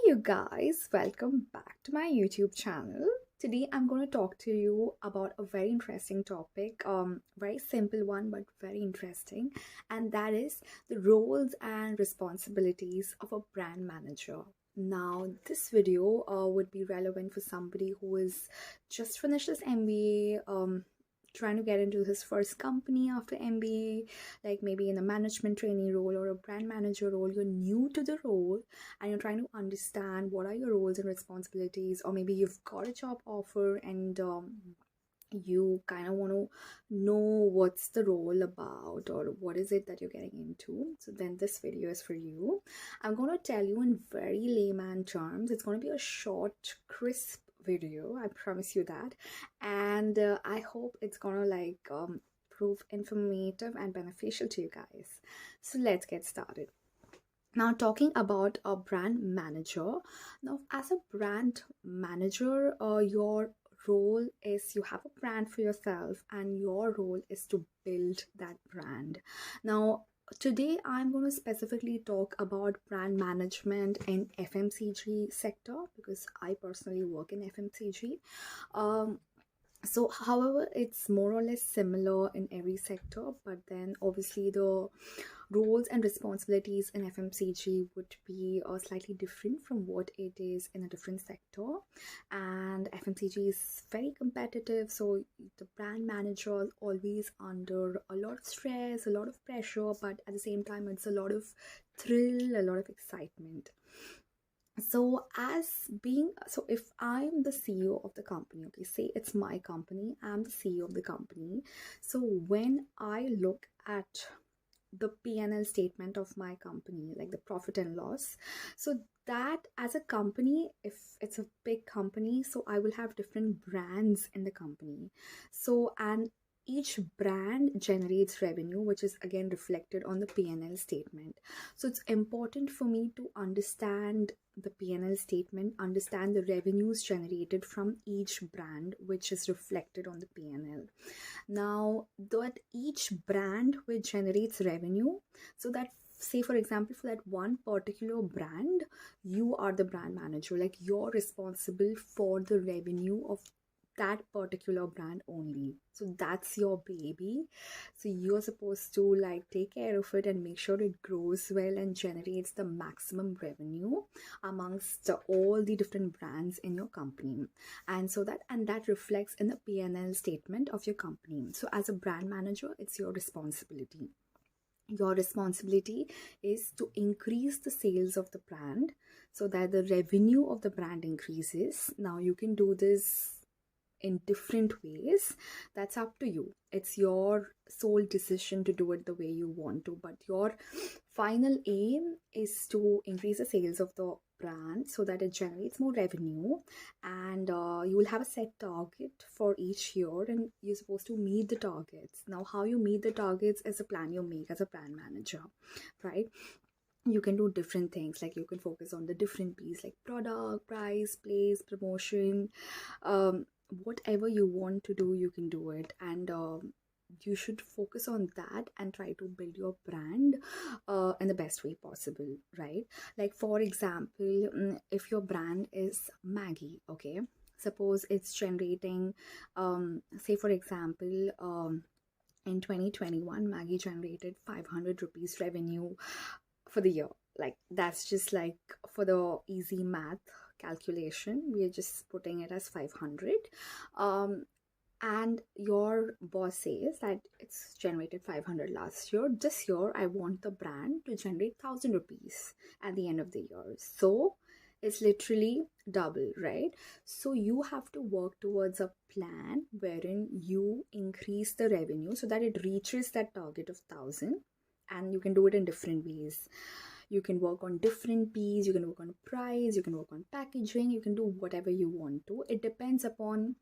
you guys, welcome back to my YouTube channel. Today I'm going to talk to you about a very interesting topic, very simple one but very interesting, and that is the roles and responsibilities of a brand manager. Now, this video would be relevant for somebody who is just finished his MBA, trying to get into his first company after MBA, like maybe in a management trainee role or a brand manager role. You're new to the role and you're trying to understand what are your roles and responsibilities, or maybe you've got a job offer and you kind of want to know what's the role about or what is it that you're getting into. So then this video is for you. I'm going to tell you in very layman terms. It's going to be a short, crisp video, I promise you that. And I hope it's gonna prove informative and beneficial to you guys. So let's get started. Now, talking about a brand manager. Now, as a brand manager, your role is you have a brand for yourself and your role is to build that brand. Now, today I'm going to specifically talk about brand management in FMCG sector because I personally work in FMCG. So however, it's more or less similar in every sector, but then obviously the roles and responsibilities in FMCG would be slightly different from what it is in a different sector. And FMCG is very competitive, so the brand manager is always under a lot of stress, a lot of pressure, but at the same time it's a lot of thrill, a lot of excitement. So if I'm the CEO of the company, okay, say it's my company, I'm the CEO of the company. So when I look at the P&L statement of my company, like the profit and loss, so that as a company, if it's a big company, so I will have different brands in the company. So, and each brand generates revenue, which is again reflected on the P&L statement. So it's important for me to understand the P&L statement, understand the revenues generated from each brand, which is reflected on the P&L. Now, that each brand which generates revenue, so that say for example for that one particular brand, you are the brand manager, like you're responsible for the revenue of that particular brand only. So that's your baby, so you're supposed to like take care of it and make sure it grows well and generates the maximum revenue amongst all the different brands in your company. And so that reflects in the P&L statement of your company. So as a brand manager, it's your responsibility. Your responsibility is to increase the sales of the brand so that the revenue of the brand increases. Now you can do this in different ways. That's up to you. It's your sole decision to do it the way you want to, but your final aim is to increase the sales of the brand so that it generates more revenue. And you will have a set target for each year and you're supposed to meet the targets. Now, how you meet the targets is a plan you make as a brand manager, right? You can do different things, like you can focus on the different P's, like product, price, place, promotion, whatever you want to do, you can do it. And you should focus on that and try to build your brand in the best way possible, right? Like for example, if your brand is Maggie, okay, suppose it's generating say for example, in 2021 Maggie generated 500 rupees revenue for the year. Like that's just like for the easy math calculation, we are just putting it as 500. And your boss says that it's generated 500 last year. This year I want the brand to generate 1000 rupees at the end of the year. So it's literally double, right? So you have to work towards a plan wherein you increase the revenue so that it reaches that target of 1000. And you can do it in different ways. You can work on different P's, you can work on price, you can work on packaging, you can do whatever you want to. It depends upon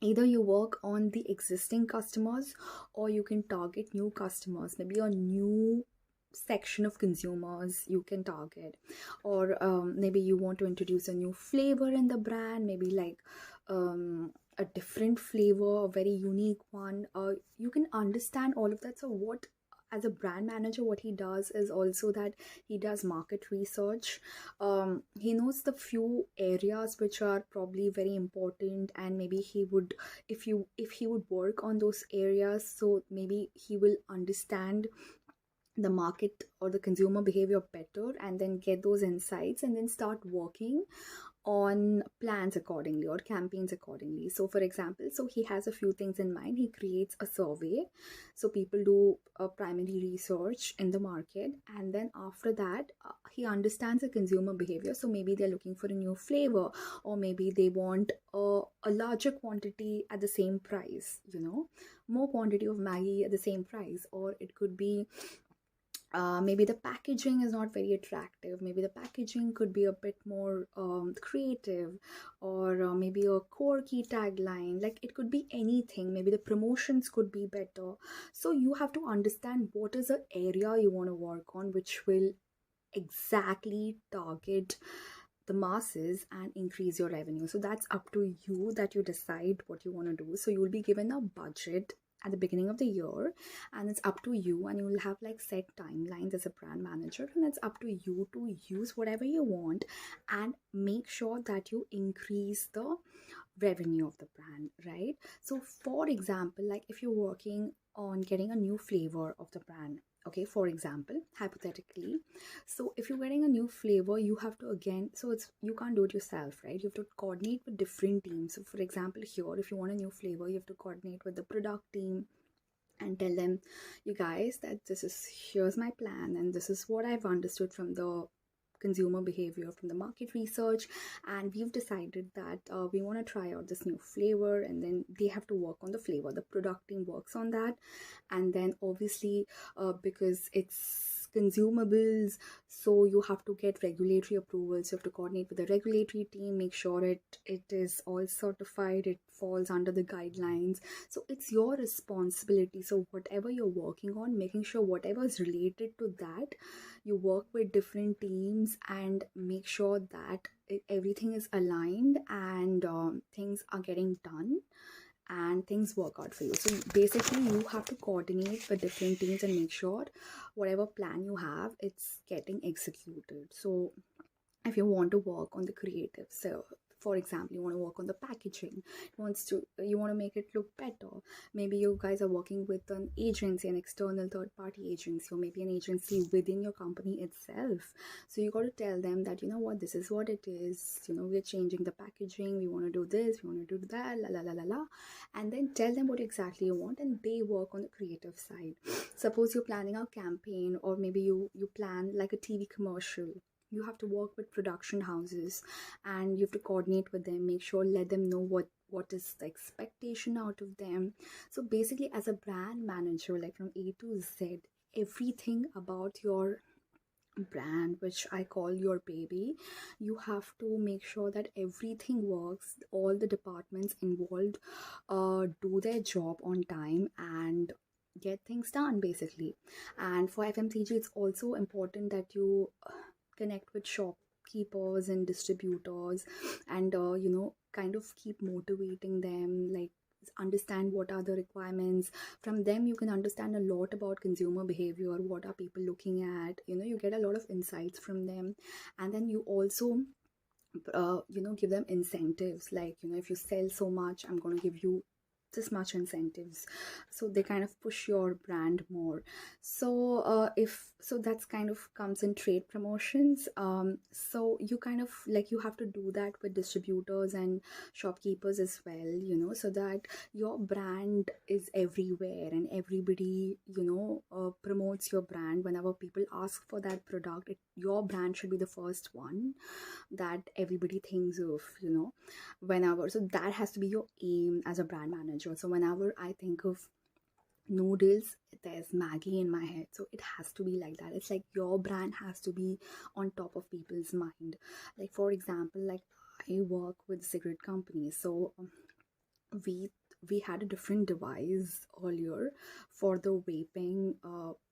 either you work on the existing customers or you can target new customers, maybe a new section of consumers you can target, or maybe you want to introduce a new flavor in the brand, maybe like a different flavor, a very unique one. You can understand all of that. So what as a brand manager, what he does is also that he does market research. He knows the few areas which are probably very important, and maybe he would, if he would work on those areas, so maybe he will understand the market or the consumer behavior better, and then get those insights and then start working on plans accordingly or campaigns accordingly. So for example, so he has a few things in mind. He creates a survey, so people do a primary research in the market, and then after that he understands the consumer behavior. So maybe they're looking for a new flavor, or maybe they want a larger quantity at the same price, more quantity of Maggie at the same price. Or it could be maybe the packaging is not very attractive, maybe the packaging could be a bit more creative, or maybe a core key tagline, like it could be anything, maybe the promotions could be better. So you have to understand what is the area you want to work on, which will exactly target the masses and increase your revenue. So that's up to you, that you decide what you want to do. So you will be given a budget at the beginning of the year, and it's up to you, and you will have like set timelines as a brand manager, and it's up to you to use whatever you want and make sure that you increase the revenue of the brand, right? So for example, like if you're working on getting a new flavor of the brand, okay, for example, hypothetically, so if you're getting a new flavor, you have to, again, so it's, you can't do it yourself, right? You have to coordinate with different teams. So for example, here, if you want a new flavor, you have to coordinate with the product team and tell them, you guys, that this is, here's my plan, and this is what I've understood from the consumer behavior, from the market research, and we've decided that we want to try out this new flavor. And then they have to work on the flavor, the product team works on that. And then obviously because it's consumables, so you have to get regulatory approvals, you have to coordinate with the regulatory team, make sure it is all certified, it falls under the guidelines. So it's your responsibility. So whatever you're working on, making sure whatever is related to that, you work with different teams and make sure that everything is aligned, and things are getting done and things work out for you. So basically you have to coordinate with different teams and make sure whatever plan you have, it's getting executed. So if you want to work on the creative, so for example, you want to work on the packaging, you want to make it look better, maybe you guys are working with an agency, an external third party agency, or maybe an agency within your company itself. So you got to tell them that, you know what, this is what it is, we're changing the packaging, we want to do this, we want to do that, la la la la la, and then tell them what exactly you want, and they work on the creative side. Suppose you're planning a campaign, or maybe you plan like a TV commercial, you have to work with production houses, and you have to coordinate with them, make sure, let them know what is the expectation out of them. So basically, as a brand manager, like from A to Z, everything about your brand, which I call your baby, you have to make sure that everything works, all the departments involved do their job on time and get things done, basically. And for FMCG, it's also important that you connect with shopkeepers and distributors, and kind of keep motivating them, like understand what are the requirements from them. You can understand a lot about consumer behavior, what are people looking at, you get a lot of insights from them. And then you also give them incentives, like if you sell so much, I'm going to give you this much incentives, so they kind of push your brand more. So if so, that's kind of comes in trade promotions. So you kind of like, you have to do that with distributors and shopkeepers as well, so that your brand is everywhere and everybody promotes your brand. Whenever people ask for that product, your brand should be the first one that everybody thinks of, whenever. So that has to be your aim as a brand manager. So whenever I think of noodles, there's Maggie in my head. So it has to be like that. It's like your brand has to be on top of people's mind. Like for example, like I work with cigarette companies, so we had a different device earlier for the vaping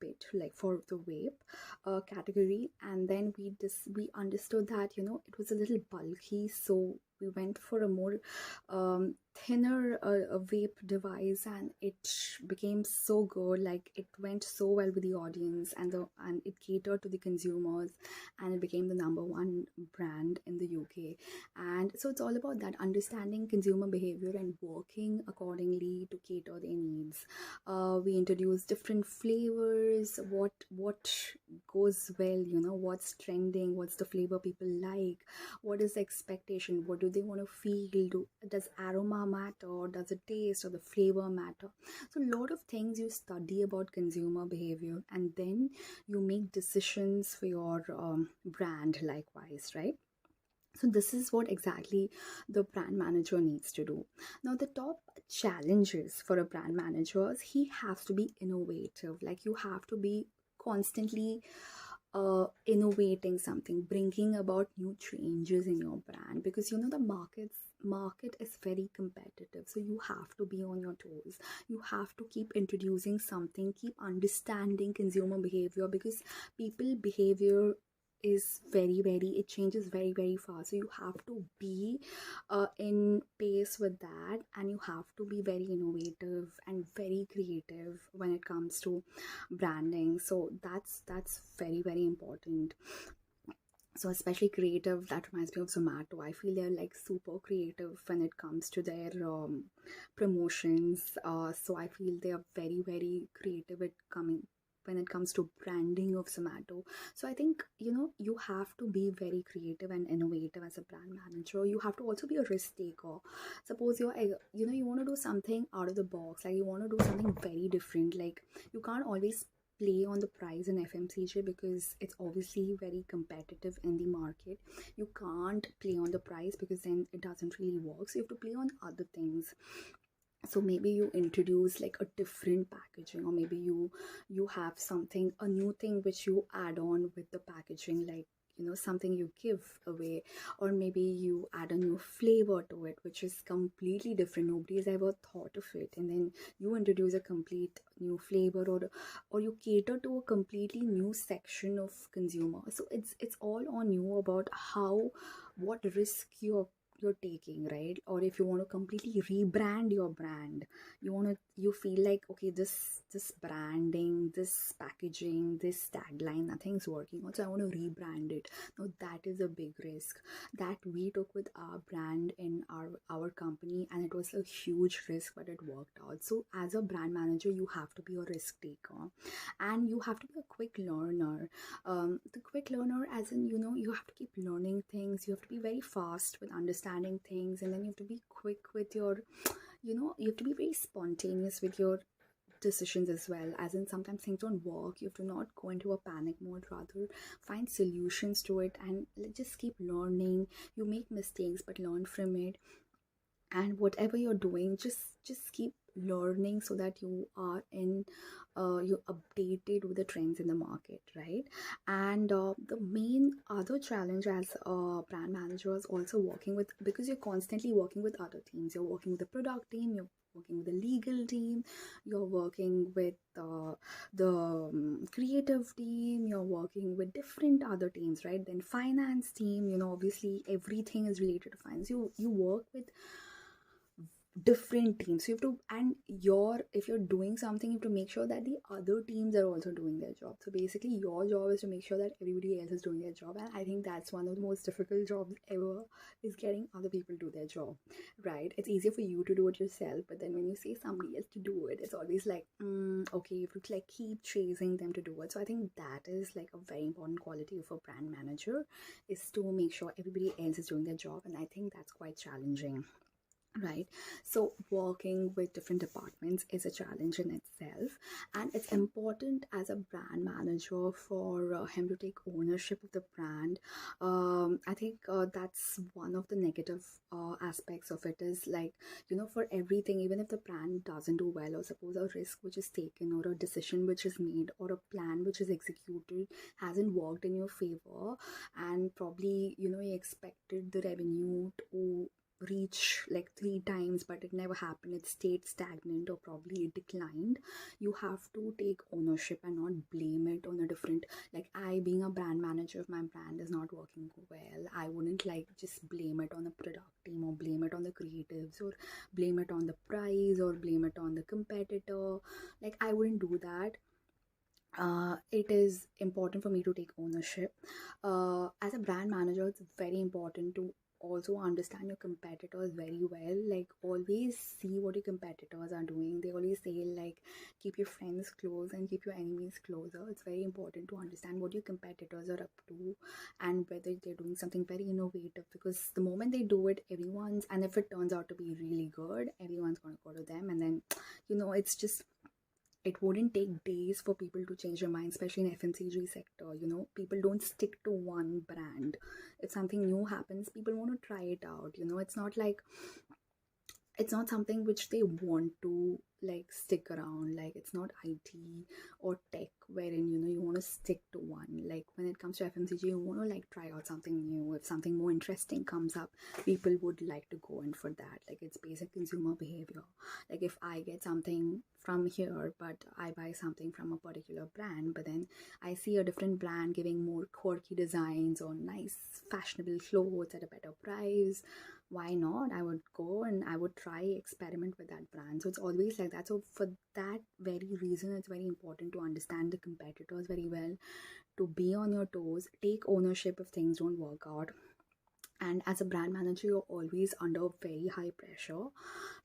bit, like for the vape category. And then we understood that it was a little bulky, so we went for a more thinner a vape device, and it became so good. Like it went so well with the audience, and it catered to the consumers, and it became the number one brand in the UK. And so it's all about that, understanding consumer behavior and working accordingly to cater their needs. We introduced different flavors, what goes well, what's trending, what's the flavor people like, what is the expectation, what do they want to feel, does aroma matter, does the taste or the flavor matter? So a lot of things you study about consumer behavior, and then you make decisions for your brand likewise, right? So this is what exactly the brand manager needs to do. Now the top challenges for a brand manager is he has to be innovative. Like you have to be constantly innovating something, bringing about new changes in your brand, because the market is very competitive, so you have to be on your toes. You have to keep introducing something, keep understanding consumer behavior, because people behavior is very, it changes very fast. So you have to be in pace with that, and you have to be very innovative and very creative when it comes to branding. So that's very important. So especially creative, that reminds me of Zomato. I feel they're like super creative when it comes to their promotions. So I feel they are very creative at coming when it comes to branding of Zomato. So I think you have to be very creative and innovative as a brand manager. You have to also be a risk taker. Suppose you want to do something out of the box, like you want to do something very different. Like you can't always play on the price in FMCG because it's obviously very competitive in the market. You can't play on the price because then it doesn't really work. So you have to play on other things. So maybe you introduce like a different packaging, or maybe you have something, a new thing which you add on with the packaging, like something you give away, or maybe you add a new flavor to it which is completely different, nobody has ever thought of it, and then you introduce a complete new flavor, or you cater to a completely new section of consumer. So it's all on you about what risk you're taking, right? Or if you want to completely rebrand your brand, you feel like, okay, this branding, this packaging, this tagline, nothing's working, also I want to rebrand it. Now that is a big risk that we took with our brand in our company, and it was a huge risk, but it worked out. So as a brand manager, you have to be a risk taker, and you have to be a quick learner. The quick learner, as in, you have to keep learning things, you have to be very fast with understanding things, and then you have to be quick with your, you have to be very spontaneous with your decisions as well. As in, sometimes things don't work, you have to not go into a panic mode, rather find solutions to it, and just keep learning. You make mistakes, but learn from it. And whatever you're doing, just keep learning, so that you are in you're updated with the trends in the market, right? And the main other challenge as a brand manager is also working with, because you're constantly working with other teams. You're working with the product team, you're working with the legal team, you're working with the creative team, you're working with different other teams, right? Then finance team, obviously everything is related to finance. You work with different teams. So you have to, and if you're doing something, you have to make sure that the other teams are also doing their job. So basically your job is to make sure that everybody else is doing their job, and I think that's one of the most difficult jobs ever, is getting other people to do their job, right? It's easier for you to do it yourself, but then when you say somebody else to do it, it's always like, okay, you have to like keep chasing them to do it. So I think that is like a very important quality of a brand manager, is to make sure everybody else is doing their job, and I think that's quite challenging, right? So working with different departments is a challenge in itself, and it's important as a brand manager for him to take ownership of the brand. I think that's one of the negative aspects of it, is like, for everything, even if the brand doesn't do well, or suppose a risk which is taken, or a decision which is made, or a plan which is executed hasn't worked in your favor, and probably you expected the revenue to reach like 3 times, but it never happened, it stayed stagnant or probably it declined, you have to take ownership and not blame it on a different, like, I being a brand manager, if my brand is not working well, I wouldn't like just blame it on the product team or blame it on the creatives or blame it on the price or blame it on the competitor. Like, I wouldn't do that. It is important for me to take ownership. As a brand manager, it's very important to also understand your competitors very well. Like, always see what your competitors are doing. They always say, like, keep your friends close and keep your enemies closer. It's very important to understand what your competitors are up to and whether they're doing something very innovative, because the moment they do it, everyone's, and if it turns out to be really good, everyone's going to go to them. And then, it's just, it wouldn't take days for people to change their mind, especially in FMCG sector. People don't stick to one brand. If something new happens, people want to try it out. It's not like, it's not something which they want to like stick around. Like, it's not IT or tech wherein you want to stick to one. Like, when it comes to FMCG, you want to like try out something new. If something more interesting comes up, people would like to go in for that. Like, it's basic consumer behavior. Like, if I get something from here but I buy something from a particular brand, but then I see a different brand giving more quirky designs or nice fashionable clothes at a better price, why not? I would go and I would try experiment with that brand. So it's always like that. So for that very reason, it's very important to understand the competitors very well, to be on your toes, take ownership if things don't work out. And as a brand manager, you're always under very high pressure,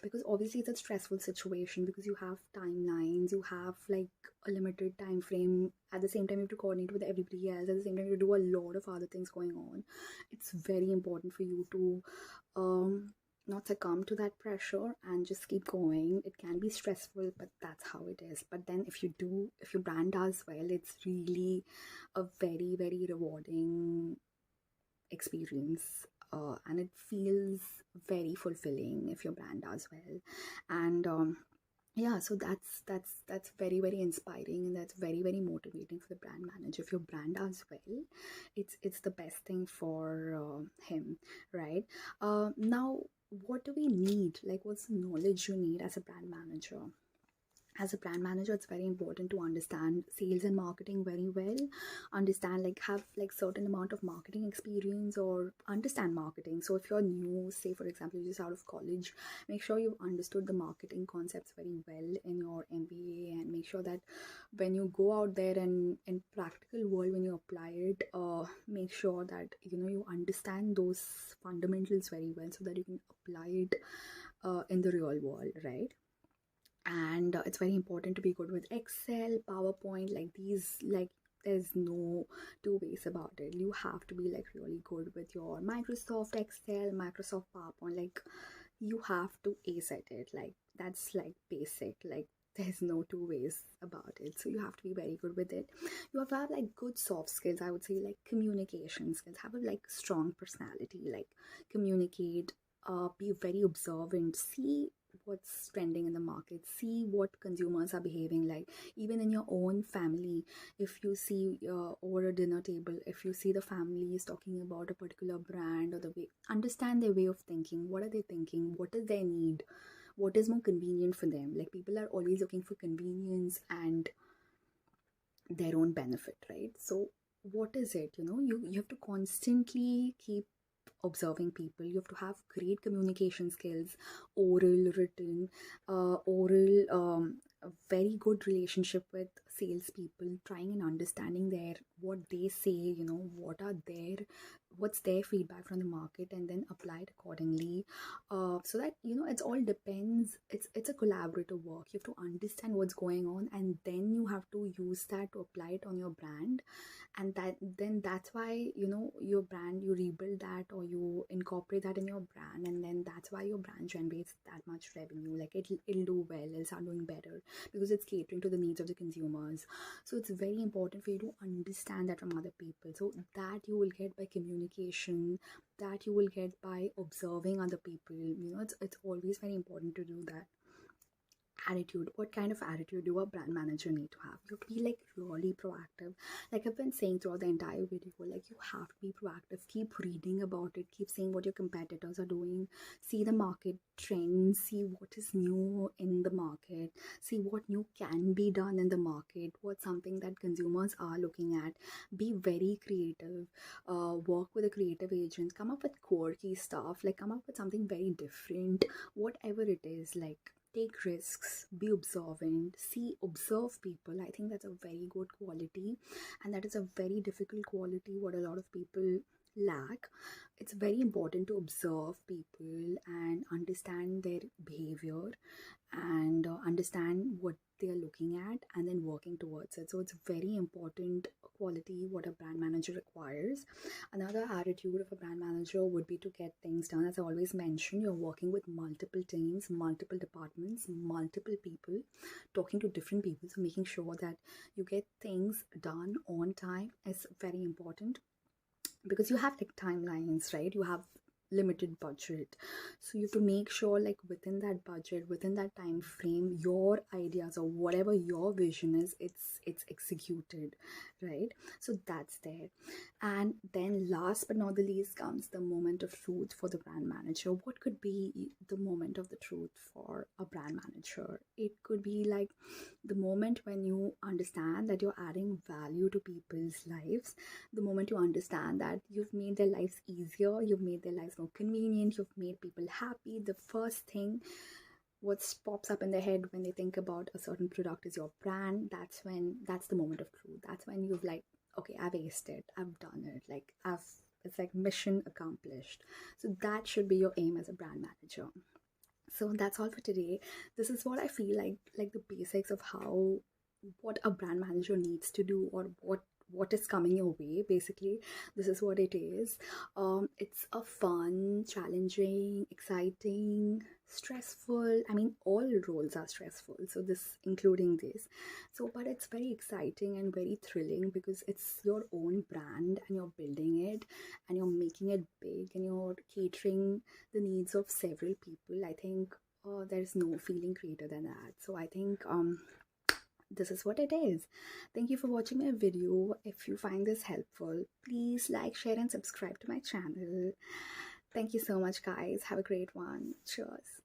because obviously it's a stressful situation, because you have timelines, you have like a limited time frame. At the same time, you have to coordinate with everybody else. At the same time, you do a lot of other things going on. It's very important for you to not succumb to that pressure and just keep going. It can be stressful, but that's how it is. But then if your brand does well, it's really a very, very rewarding experience, and it feels very fulfilling if your brand does well. And yeah, so that's very, very inspiring, and that's very, very motivating for the brand manager. If your brand does well, it's the best thing for him, right? Now, what do we need? Like, what's the knowledge you need as a brand manager? As a brand manager, it's very important to understand sales and marketing very well. Understand, like, have like certain amount of marketing experience or understand marketing. So if you're new, say for example you're just out of college, make sure you've understood the marketing concepts very well in your MBA, and make sure that when you go out there and in practical world, when you apply it, make sure that you understand those fundamentals very well, so that you can apply it in the real world, right? And it's very important to be good with Excel, PowerPoint, like these, like, there's no two ways about it. You have to be like really good with your Microsoft Excel, Microsoft PowerPoint. Like, you have to ace at it. Like, that's like basic. Like, there's no two ways about it. So you have to be very good with it. You have to have like good soft skills, I would say, like communication skills. Have a like strong personality, like communicate, be very observant, see what's trending in the market, see what consumers are behaving like. Even in your own family, if you see over a dinner table, if you see the family is talking about a particular brand, or the way, understand their way of thinking. What are they thinking? What is their need? What is more convenient for them? Like, people are always looking for convenience and their own benefit, right? So what is it? You have to constantly keep observing people. You have to have great communication skills, oral, written, oral, a very good relationship with salespeople, trying and understanding what they say, what's their feedback from the market, and then apply it accordingly. So that it's all depends. It's a collaborative work. You have to understand what's going on, and then you have to use that to apply it on your brand. And that's why your brand, you rebuild that or you incorporate that in your brand, and then that's why your brand generates that much revenue. Like, it'll do well, it'll start doing better, because it's catering to the needs of the consumers. So it's very important for you to understand that from other people. So that you will get by communication, that you will get by observing other people. It's always very important to do that. attitude. What kind of attitude do a brand manager need to have? You have to be like really proactive. Like I've been saying throughout the entire video, like you have to be proactive. Keep reading about it, keep seeing what your competitors are doing, see the market trends, see what is new in the market, see what new can be done in the market, what's something that consumers are looking at. Be very creative, work with a creative agent, come up with quirky stuff, like come up with something very different, whatever it is. Like take risks, be observant, see, observe people. I think that's a very good quality, and that is a very difficult quality what a lot of people lack. It's very important to observe people and understand their behavior, and understand what they are looking at, and then working towards it. So it's very important quality what a brand manager requires. Another attitude of a brand manager would be to get things done. As I always mention, you're working with multiple teams, multiple departments, multiple people, talking to different people, so making sure that you get things done on time is very important, because you have like timelines, right? You have limited budget, so you have to make sure like within that budget, within that time frame, your ideas or whatever your vision is, it's executed, right? So that's there. And then last but not the least comes the moment of truth for the brand manager. What could be the moment of the truth for a brand manager? It could be like the moment when you understand that you're adding value to people's lives, the moment you understand that you've made their lives easier, you've made their lives more convenient, you've made people happy. The first thing what pops up in their head when they think about a certain product is your brand. That's the moment of truth. That's when you've like, okay, I've aced it, I've done it, like it's like mission accomplished. So that should be your aim as a brand manager. So that's all for today. This is what I feel like the basics of how, what a brand manager needs to do, or what is coming your way. Basically, this is what it is. It's a fun, challenging, exciting, stressful, I mean all roles are stressful, so this including this. So but it's very exciting and very thrilling, because it's your own brand and you're building it and you're making it big and you're catering the needs of several people. I think there's no feeling greater than that. So I think this is what it is. Thank you for watching my video. If you find this helpful, please like, share and subscribe to my channel. Thank you so much, guys. Have a great one. Cheers.